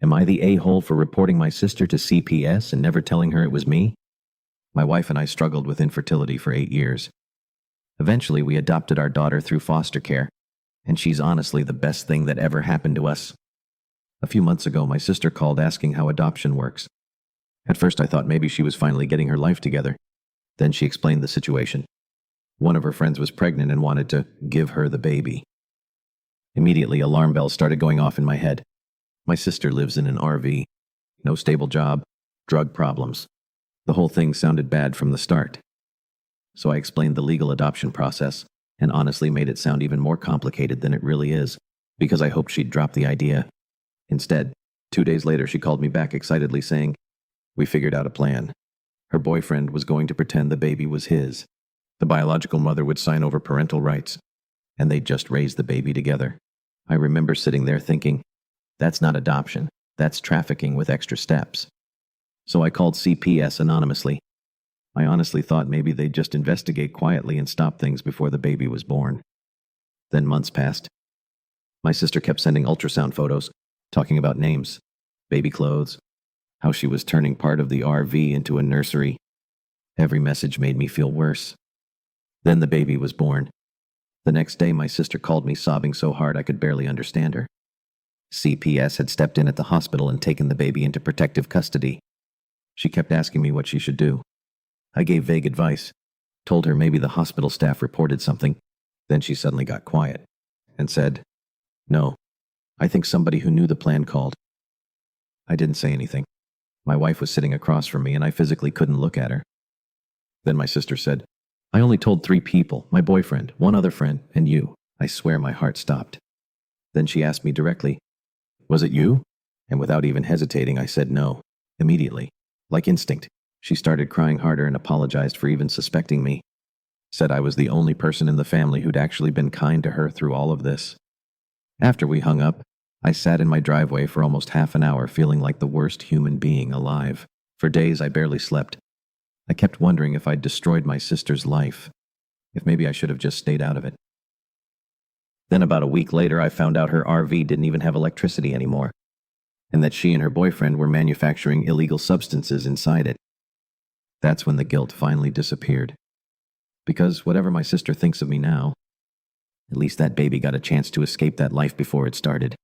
Am I the a-hole for reporting my sister to CPS and never telling her it was me? My wife and I struggled with infertility for 8 years. Eventually, we adopted our daughter through foster care, and she's honestly the best thing that ever happened to us. A few months ago, my sister called asking how adoption works. At first, I thought maybe she was finally getting her life together. Then she explained the situation. One of her friends was pregnant and wanted to give her the baby. Immediately, alarm bells started going off in my head. My sister lives in an RV. No stable job, drug problems. The whole thing sounded bad from the start. So I explained the legal adoption process, and honestly made it sound even more complicated than it really is, because I hoped she'd drop the idea. Instead, 2 days later she called me back excitedly saying, "We figured out a plan. Her boyfriend was going to pretend the baby was his. The biological mother would sign over parental rights, and they'd just raise the baby together." I remember sitting there thinking, that's not adoption, that's trafficking with extra steps. So I called CPS anonymously. I honestly thought maybe they'd just investigate quietly and stop things before the baby was born. Then months passed. My sister kept sending ultrasound photos, talking about names, baby clothes, how she was turning part of the RV into a nursery. Every message made me feel worse. Then the baby was born. The next day, my sister called me sobbing so hard I could barely understand her. CPS had stepped in at the hospital and taken the baby into protective custody. She kept asking me what she should do. I gave vague advice, told her maybe the hospital staff reported something. Then she suddenly got quiet and said, "No, I think somebody who knew the plan called." I didn't say anything. My wife was sitting across from me and I physically couldn't look at her. Then my sister said, "I only told 3 people, my boyfriend, 1 other friend, and you." I swear my heart stopped. Then she asked me directly, "Was it you?" And without even hesitating, I said no, immediately, like instinct. She started crying harder and apologized for even suspecting me. Said I was the only person in the family who'd actually been kind to her through all of this. After we hung up, I sat in my driveway for almost half an hour feeling like the worst human being alive. For days I barely slept. I kept wondering if I'd destroyed my sister's life, if maybe I should have just stayed out of it. Then about a week later I found out her RV didn't even have electricity anymore, and that she and her boyfriend were manufacturing illegal substances inside it. That's when the guilt finally disappeared. Because whatever my sister thinks of me now, at least that baby got a chance to escape that life before it started.